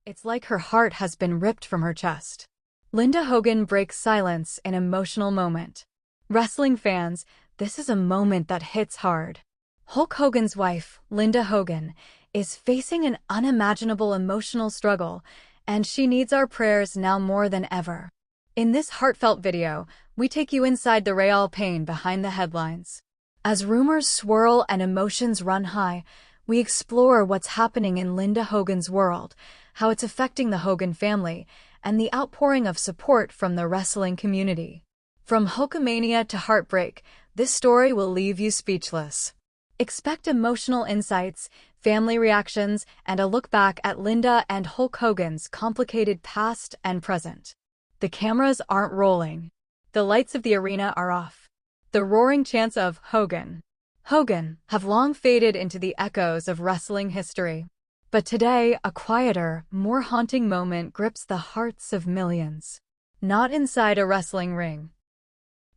It's like her heart has been ripped from her chest. Linda Hogan breaks silence in an emotional moment. Wrestling fans, this is a moment that hits hard. Hulk Hogan's wife, Linda Hogan, is facing an unimaginable emotional struggle, and she needs our prayers now more than ever. In this heartfelt video, we take you inside the real pain behind the headlines. As rumors swirl and emotions run high, we explore what's happening in Linda Hogan's world, how it's affecting the Hogan family, and the outpouring of support from the wrestling community. From Hulkamania to heartbreak, this story will leave you speechless. Expect emotional insights, family reactions, and a look back at Linda and Hulk Hogan's complicated past and present. The cameras aren't rolling. The lights of the arena are off. The roaring chants of Hogan, Hogan have long faded into the echoes of wrestling history. But today, a quieter, more haunting moment grips the hearts of millions. Not inside a wrestling ring,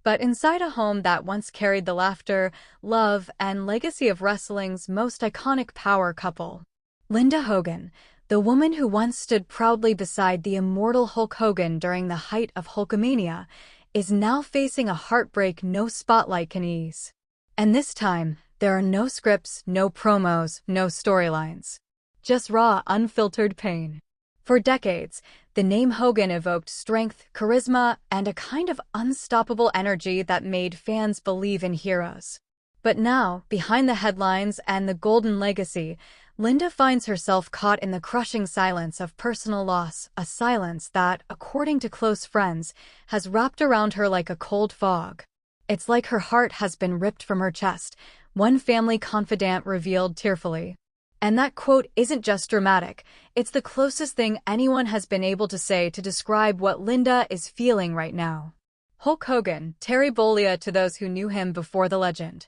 but inside a home that once carried the laughter, love, and legacy of wrestling's most iconic power couple. Linda Hogan, the woman who once stood proudly beside the immortal Hulk Hogan during the height of Hulkamania, is now facing a heartbreak no spotlight can ease. And this time, there are no scripts, no promos, no storylines. Just raw, unfiltered pain. For decades, the name Hogan evoked strength, charisma, and a kind of unstoppable energy that made fans believe in heroes. But now, behind the headlines and the golden legacy, Linda finds herself caught in the crushing silence of personal loss, a silence that, according to close friends, has wrapped around her like a cold fog. It's like her heart has been ripped from her chest, one family confidant revealed tearfully. And that quote isn't just dramatic, it's the closest thing anyone has been able to say to describe what Linda is feeling right now. Hulk Hogan, Terry Bollea to those who knew him before the legend,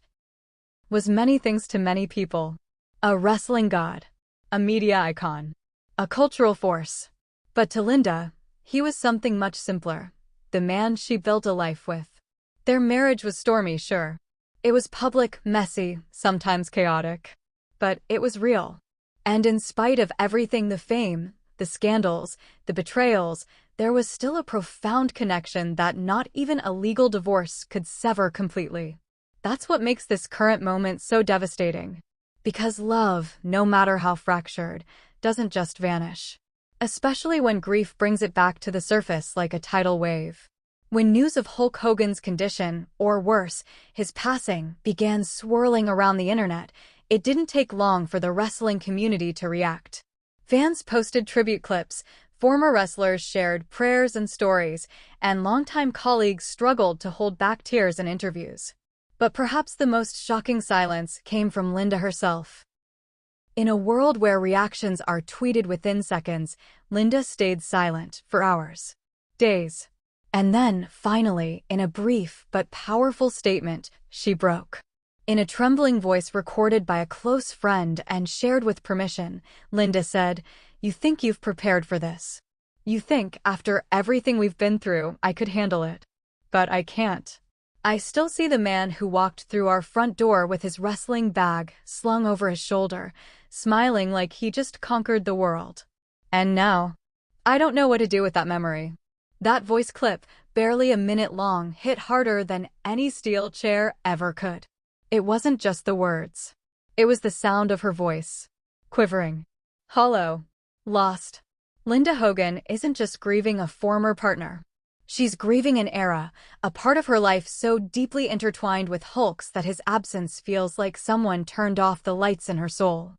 was many things to many people. A wrestling god, a media icon, a cultural force. But to Linda, he was something much simpler, the man she built a life with. Their marriage was stormy, sure. It was public, messy, sometimes chaotic. But it was real. And in spite of everything, the fame, the scandals, the betrayals, there was still a profound connection that not even a legal divorce could sever completely. That's what makes this current moment so devastating. Because love, no matter how fractured, doesn't just vanish. Especially when grief brings it back to the surface like a tidal wave. When news of Hulk Hogan's condition, or worse, his passing, began swirling around the internet, it didn't take long for the wrestling community to react. Fans posted tribute clips, former wrestlers shared prayers and stories, and longtime colleagues struggled to hold back tears in interviews. But perhaps the most shocking silence came from Linda herself. In a world where reactions are tweeted within seconds, Linda stayed silent for hours, days. And then, finally, in a brief but powerful statement, she broke. In a trembling voice recorded by a close friend and shared with permission, Linda said, "You think you've prepared for this. You think, after everything we've been through, I could handle it. But I can't. I still see the man who walked through our front door with his wrestling bag slung over his shoulder, smiling like he just conquered the world. And now, I don't know what to do with that memory." That voice clip, barely a minute long, hit harder than any steel chair ever could. It wasn't just the words. It was the sound of her voice. Quivering. Hollow. Lost. Linda Hogan isn't just grieving a former partner. She's grieving an era, a part of her life so deeply intertwined with Hulk's that his absence feels like someone turned off the lights in her soul.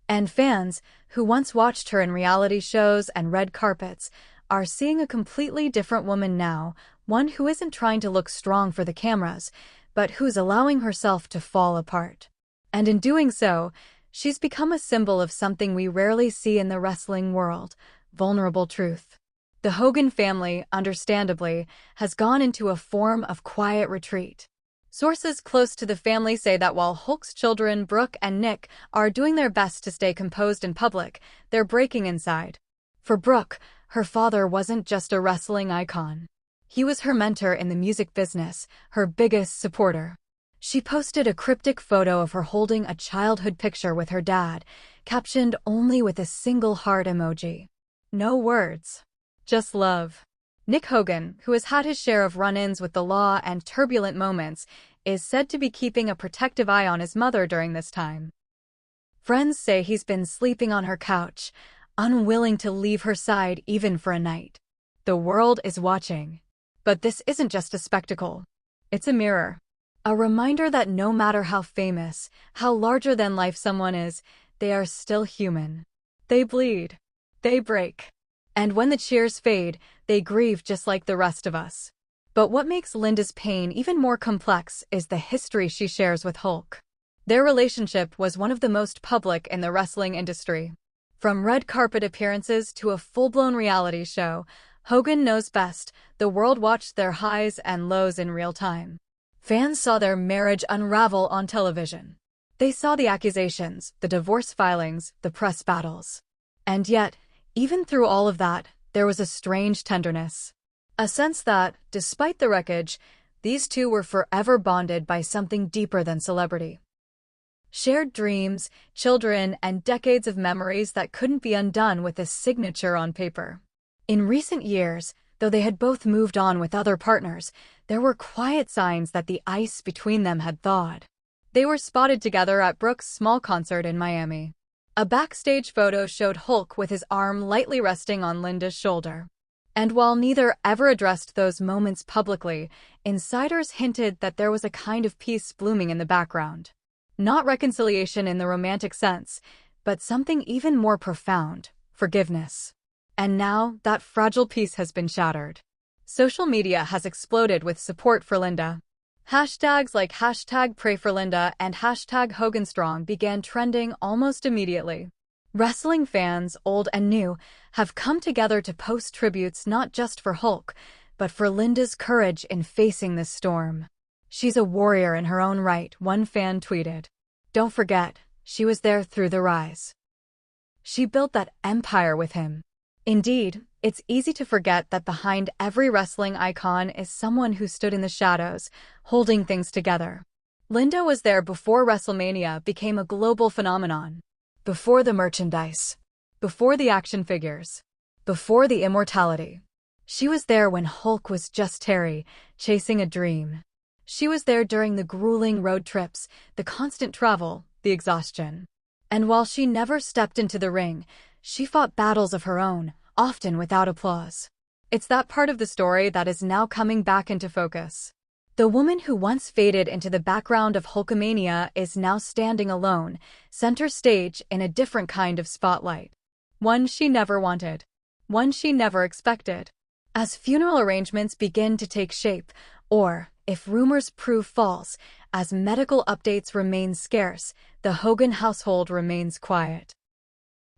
And fans, who once watched her in reality shows and red carpets, are seeing a completely different woman now, one who isn't trying to look strong for the cameras, but who's allowing herself to fall apart. And in doing so, she's become a symbol of something we rarely see in the wrestling world: vulnerable truth. The Hogan family, understandably, has gone into a form of quiet retreat. Sources close to the family say that while Hulk's children, Brooke and Nick, are doing their best to stay composed in public, they're breaking inside. For Brooke, her father wasn't just a wrestling icon. He was her mentor in the music business, her biggest supporter. She posted a cryptic photo of her holding a childhood picture with her dad, captioned only with a single heart emoji. No words. Just love. Nick Hogan, who has had his share of run-ins with the law and turbulent moments, is said to be keeping a protective eye on his mother during this time. Friends say he's been sleeping on her couch, unwilling to leave her side even for a night. The world is watching. But this isn't just a spectacle. It's a mirror. A reminder that no matter how famous, how larger-than-life someone is, they are still human. They bleed. They break. And when the cheers fade, they grieve just like the rest of us. But what makes Linda's pain even more complex is the history she shares with Hulk. Their relationship was one of the most public in the wrestling industry. From red carpet appearances to a full-blown reality show, Hogan knows best. The world watched their highs and lows in real time. Fans saw their marriage unravel on television. They saw the accusations, the divorce filings, the press battles. And yet, even through all of that, there was a strange tenderness. A sense that, despite the wreckage, these two were forever bonded by something deeper than celebrity. Shared dreams, children, and decades of memories that couldn't be undone with a signature on paper. In recent years, though they had both moved on with other partners, there were quiet signs that the ice between them had thawed. They were spotted together at Brooke's small concert in Miami. A backstage photo showed Hulk with his arm lightly resting on Linda's shoulder. And while neither ever addressed those moments publicly, insiders hinted that there was a kind of peace blooming in the background. Not reconciliation in the romantic sense, but something even more profound: forgiveness. And now, that fragile peace has been shattered. Social media has exploded with support for Linda. Hashtags like #PrayForLinda and #HoganStrong began trending almost immediately. Wrestling fans, old and new, have come together to post tributes not just for Hulk, but for Linda's courage in facing this storm. "She's a warrior in her own right," one fan tweeted. "Don't forget, she was there through the rise. She built that empire with him." Indeed, it's easy to forget that behind every wrestling icon is someone who stood in the shadows, holding things together. Linda was there before WrestleMania became a global phenomenon. Before the merchandise. Before the action figures. Before the immortality. She was there when Hulk was just Terry, chasing a dream. She was there during the grueling road trips, the constant travel, the exhaustion. And while she never stepped into the ring, she fought battles of her own, often without applause. It's that part of the story that is now coming back into focus. The woman who once faded into the background of Hulkamania is now standing alone, center stage in a different kind of spotlight. One she never wanted. One she never expected. As funeral arrangements begin to take shape, or, if rumors prove false, as medical updates remain scarce, the Hogan household remains quiet.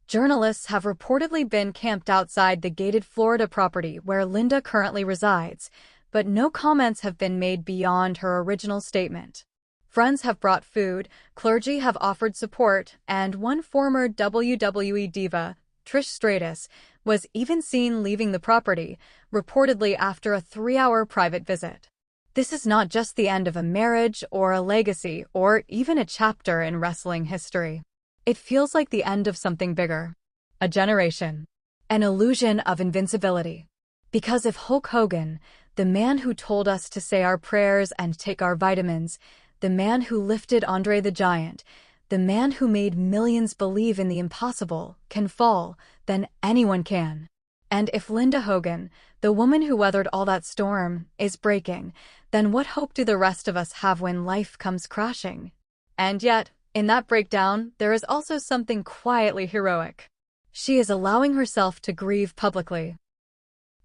Journalists have reportedly been camped outside the gated Florida property where Linda currently resides, but no comments have been made beyond her original statement. Friends have brought food, clergy have offered support, and one former WWE diva, Trish Stratus, was even seen leaving the property, reportedly after a 3-hour private visit. This is not just the end of a marriage or a legacy or even a chapter in wrestling history. It feels like the end of something bigger. A generation. An illusion of invincibility. Because if Hulk Hogan, the man who told us to say our prayers and take our vitamins, the man who lifted Andre the Giant, the man who made millions believe in the impossible, can fall, then anyone can. And if Linda Hogan, the woman who weathered all that storm, is breaking, then what hope do the rest of us have when life comes crashing? And yet, in that breakdown, there is also something quietly heroic. She is allowing herself to grieve publicly.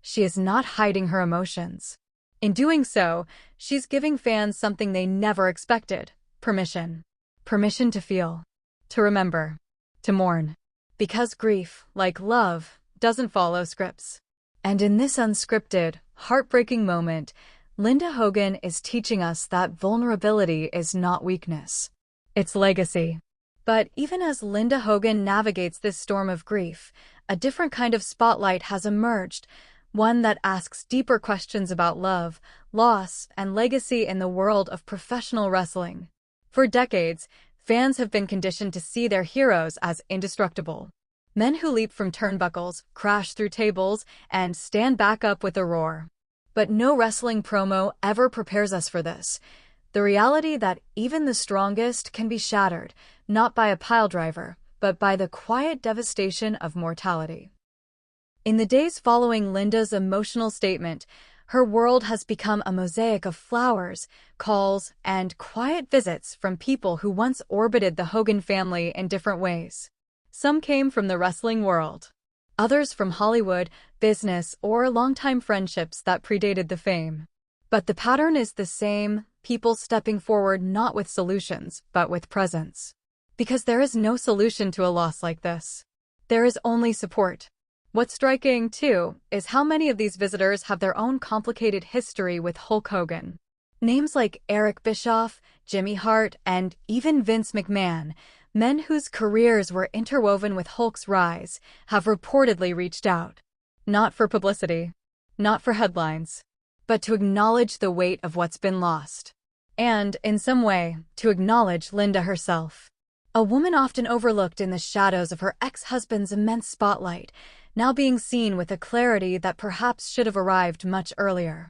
She is not hiding her emotions. In doing so, she's giving fans something they never expected: permission. Permission to feel. To remember. To mourn. Because grief, like love, doesn't follow scripts. And in this unscripted, heartbreaking moment, Linda Hogan is teaching us that vulnerability is not weakness. It's legacy. But even as Linda Hogan navigates this storm of grief, a different kind of spotlight has emerged, one that asks deeper questions about love, loss, and legacy in the world of professional wrestling. For decades, fans have been conditioned to see their heroes as indestructible. Men who leap from turnbuckles, crash through tables, and stand back up with a roar. But no wrestling promo ever prepares us for this. The reality that even the strongest can be shattered, not by a piledriver, but by the quiet devastation of mortality. In the days following Linda's emotional statement, her world has become a mosaic of flowers, calls, and quiet visits from people who once orbited the Hogan family in different ways. Some came from the wrestling world. Others from Hollywood, business, or longtime friendships that predated the fame. But the pattern is the same, people stepping forward not with solutions, but with presence. Because there is no solution to a loss like this. There is only support. What's striking, too, is how many of these visitors have their own complicated history with Hulk Hogan. Names like Eric Bischoff, Jimmy Hart, and even Vince McMahon, men whose careers were interwoven with Hulk's rise, have reportedly reached out. Not for publicity, not for headlines, but to acknowledge the weight of what's been lost. And, in some way, to acknowledge Linda herself. A woman often overlooked in the shadows of her ex-husband's immense spotlight, now being seen with a clarity that perhaps should have arrived much earlier.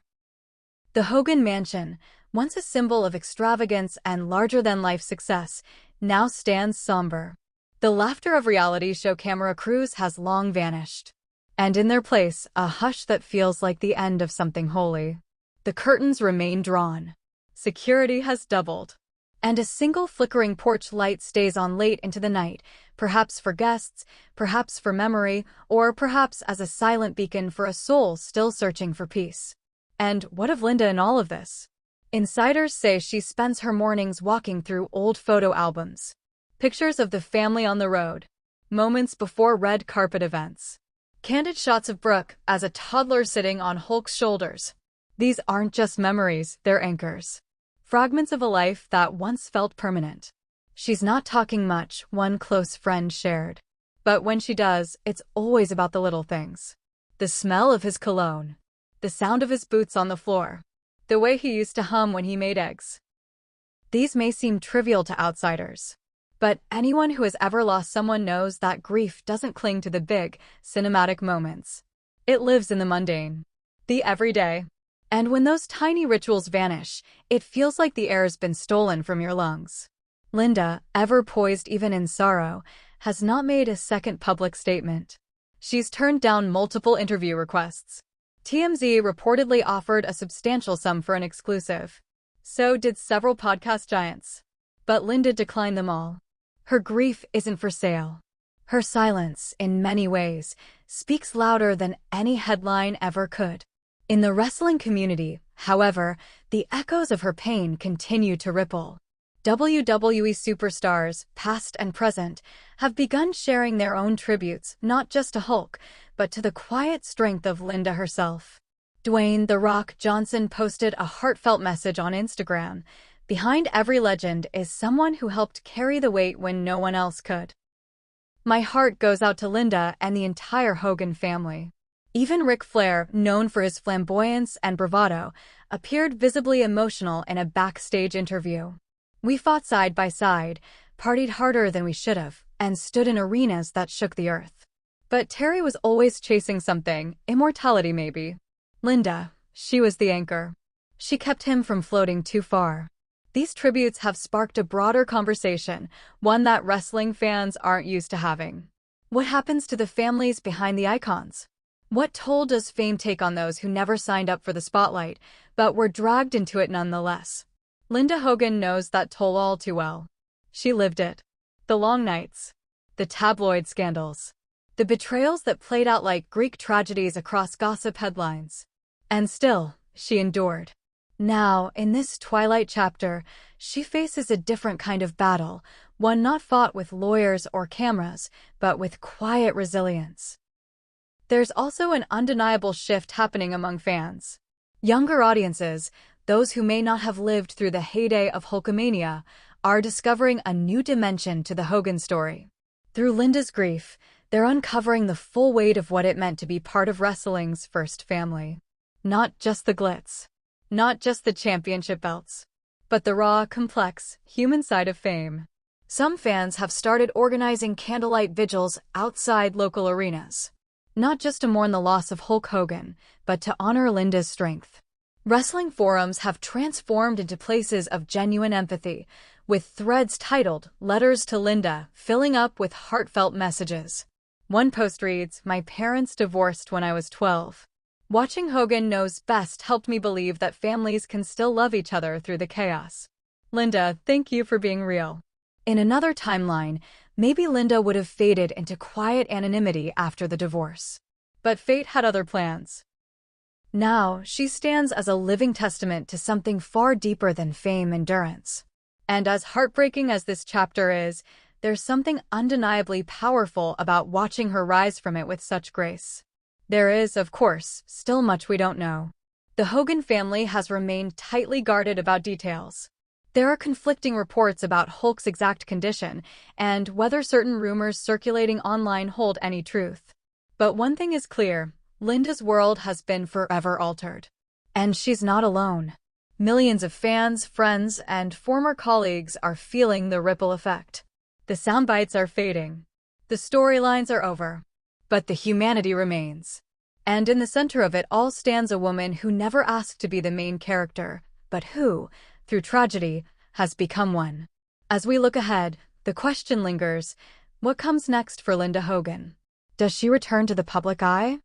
The Hogan Mansion, once a symbol of extravagance and larger-than-life success, now stands somber. The laughter of reality show camera crews has long vanished. And in their place, a hush that feels like the end of something holy. The curtains remain drawn. Security has doubled. And a single flickering porch light stays on late into the night, perhaps for guests, perhaps for memory, or perhaps as a silent beacon for a soul still searching for peace. And what of Linda in all of this? Insiders say she spends her mornings walking through old photo albums. Pictures of the family on the road. Moments before red carpet events. Candid shots of Brooke as a toddler sitting on Hulk's shoulders. These aren't just memories, they're anchors. Fragments of a life that once felt permanent. She's not talking much, one close friend shared. But when she does, it's always about the little things. The smell of his cologne. The sound of his boots on the floor. The way he used to hum when he made eggs. These may seem trivial to outsiders. But anyone who has ever lost someone knows that grief doesn't cling to the big, cinematic moments. It lives in the mundane. The everyday. And when those tiny rituals vanish, it feels like the air's been stolen from your lungs. Linda, ever poised even in sorrow, has not made a second public statement. She's turned down multiple interview requests. TMZ reportedly offered a substantial sum for an exclusive. So did several podcast giants. But Linda declined them all. Her grief isn't for sale. Her silence, in many ways, speaks louder than any headline ever could. In the wrestling community, however, the echoes of her pain continue to ripple. WWE superstars, past and present, have begun sharing their own tributes, not just to Hulk, but to the quiet strength of Linda herself. Dwayne "The Rock" Johnson posted a heartfelt message on Instagram. Behind every legend is someone who helped carry the weight when no one else could. My heart goes out to Linda and the entire Hogan family. Even Ric Flair, known for his flamboyance and bravado, appeared visibly emotional in a backstage interview. We fought side by side, partied harder than we should have, and stood in arenas that shook the earth. But Terry was always chasing something, immortality maybe. Linda, she was the anchor. She kept him from floating too far. These tributes have sparked a broader conversation, one that wrestling fans aren't used to having. What happens to the families behind the icons? What toll does fame take on those who never signed up for the spotlight, but were dragged into it nonetheless? Linda Hogan knows that toll all too well. She lived it. The long nights. The tabloid scandals. The betrayals that played out like Greek tragedies across gossip headlines. And still, she endured. Now, in this twilight chapter, she faces a different kind of battle, one not fought with lawyers or cameras, but with quiet resilience. There's also an undeniable shift happening among fans. Younger audiences, those who may not have lived through the heyday of Hulkamania, are discovering a new dimension to the Hogan story. Through Linda's grief, They're uncovering the full weight of what it meant to be part of wrestling's first family. Not just the glitz, not just the championship belts, but the raw, complex, human side of fame. Some fans have started organizing candlelight vigils outside local arenas, not just to mourn the loss of Hulk Hogan, but to honor Linda's strength. Wrestling forums have transformed into places of genuine empathy, with threads titled "Letters to Linda" filling up with heartfelt messages. One post reads, "My parents divorced when I was 12. Watching Hogan Knows Best helped me believe that families can still love each other through the chaos. Linda, thank you for being real." In another timeline, maybe Linda would have faded into quiet anonymity after the divorce. But fate had other plans. Now, she stands as a living testament to something far deeper than fame and endurance. And as heartbreaking as this chapter is, there's something undeniably powerful about watching her rise from it with such grace. There is, of course, still much we don't know. The Hogan family has remained tightly guarded about details. There are conflicting reports about Hulk's exact condition and whether certain rumors circulating online hold any truth. But one thing is clear, Linda's world has been forever altered. And she's not alone. Millions of fans, friends, and former colleagues are feeling the ripple effect. The soundbites are fading. The storylines are over. But the humanity remains. And in the center of it all stands a woman who never asked to be the main character, but who, through tragedy, has become one. As we look ahead, the question lingers, what comes next for Linda Hogan? Does she return to the public eye?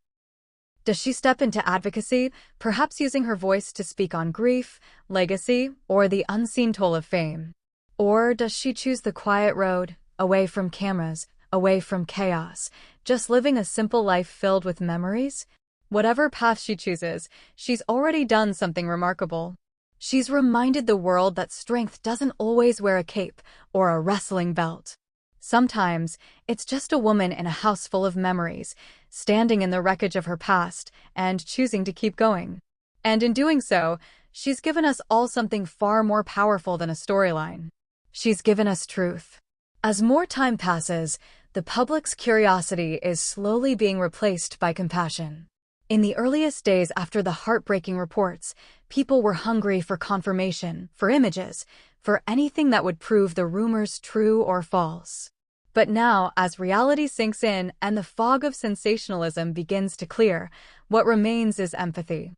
Does she step into advocacy, perhaps using her voice to speak on grief, legacy, or the unseen toll of fame? Or does she choose the quiet road, away from cameras, away from chaos, just living a simple life filled with memories? Whatever path she chooses, she's already done something remarkable. She's reminded the world that strength doesn't always wear a cape or a wrestling belt. Sometimes, it's just a woman in a house full of memories, standing in the wreckage of her past and choosing to keep going. And in doing so, she's given us all something far more powerful than a storyline. She's given us truth. As more time passes, the public's curiosity is slowly being replaced by compassion. In the earliest days after the heartbreaking reports, people were hungry for confirmation, for images, for anything that would prove the rumors true or false. But now, as reality sinks in and the fog of sensationalism begins to clear, what remains is empathy.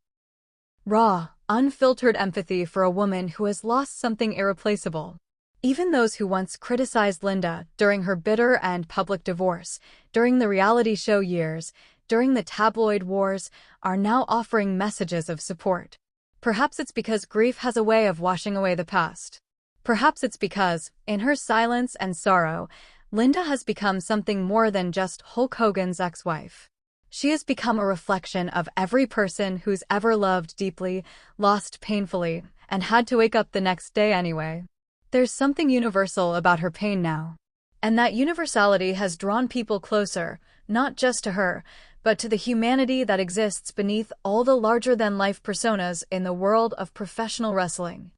Raw, unfiltered empathy for a woman who has lost something irreplaceable. Even those who once criticized Linda during her bitter and public divorce, during the reality show years, during the tabloid wars, are now offering messages of support. Perhaps it's because grief has a way of washing away the past. Perhaps it's because, in her silence and sorrow, Linda has become something more than just Hulk Hogan's ex-wife. She has become a reflection of every person who's ever loved deeply, lost painfully, and had to wake up the next day anyway. There's something universal about her pain now. And that universality has drawn people closer, not just to her, but to the humanity that exists beneath all the larger-than-life personas in the world of professional wrestling.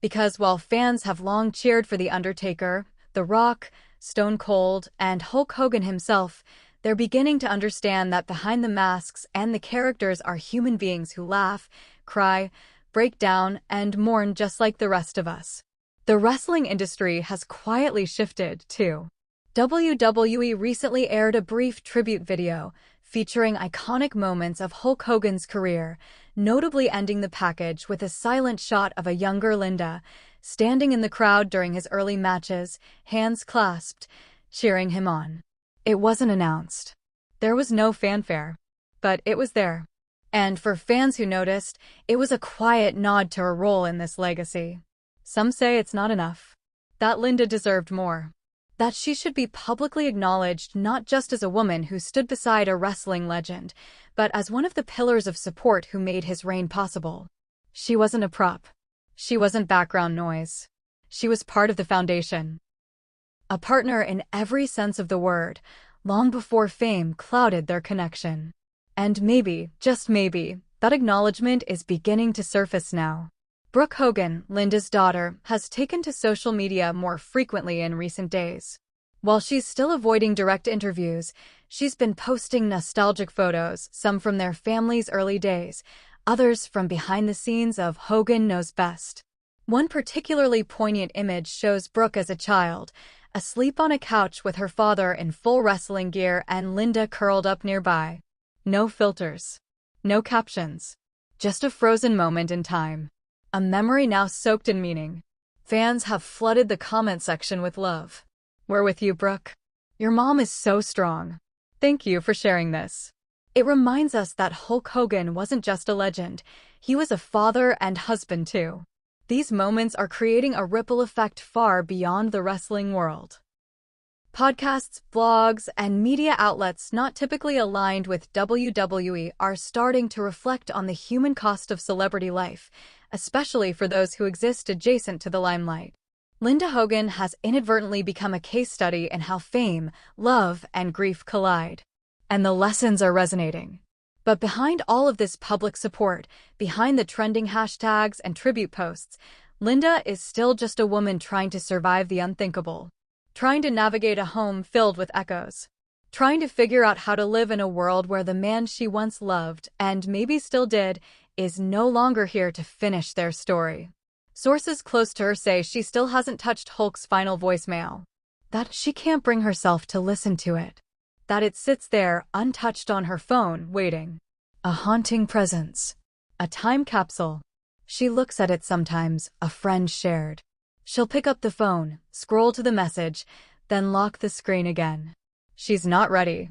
Because while fans have long cheered for The Undertaker, The Rock, Stone Cold, and Hulk Hogan himself, they're beginning to understand that behind the masks and the characters are human beings who laugh, cry, break down, and mourn just like the rest of us. The wrestling industry has quietly shifted, too. WWE recently aired a brief tribute video featuring iconic moments of Hulk Hogan's career, notably ending the package with a silent shot of a younger Linda, standing in the crowd during his early matches, hands clasped, cheering him on. It wasn't announced. There was no fanfare. But it was there. And for fans who noticed, it was a quiet nod to her role in this legacy. Some say it's not enough. That Linda deserved more. That she should be publicly acknowledged not just as a woman who stood beside a wrestling legend, but as one of the pillars of support who made his reign possible. She wasn't a prop. She wasn't background noise. She was part of the foundation. A partner in every sense of the word, long before fame clouded their connection. And maybe, just maybe, that acknowledgement is beginning to surface now. Brooke Hogan, Linda's daughter, has taken to social media more frequently in recent days. While she's still avoiding direct interviews, she's been posting nostalgic photos, some from their family's early days, others from behind the scenes of Hogan Knows Best. One particularly poignant image shows Brooke as a child, asleep on a couch with her father in full wrestling gear and Linda curled up nearby. No filters. No captions. Just a frozen moment in time. A memory now soaked in meaning. Fans have flooded the comment section with love. We're with you, Brooke. Your mom is so strong. Thank you for sharing this. It reminds us that Hulk Hogan wasn't just a legend. He was a father and husband too. These moments are creating a ripple effect far beyond the wrestling world. Podcasts, blogs, and media outlets not typically aligned with WWE are starting to reflect on the human cost of celebrity life, especially for those who exist adjacent to the limelight. Linda Hogan has inadvertently become a case study in how fame, love, and grief collide. And the lessons are resonating. But behind all of this public support, behind the trending hashtags and tribute posts, Linda is still just a woman trying to survive the unthinkable. Trying to navigate a home filled with echoes. Trying to figure out how to live in a world where the man she once loved, and maybe still did, is no longer here to finish their story. Sources close to her say she still hasn't touched Hulk's final voicemail. That she can't bring herself to listen to it. That it sits there, untouched on her phone, waiting. A haunting presence. A time capsule. She looks at it sometimes, a friend shared. She'll pick up the phone, scroll to the message, then lock the screen again. She's not ready.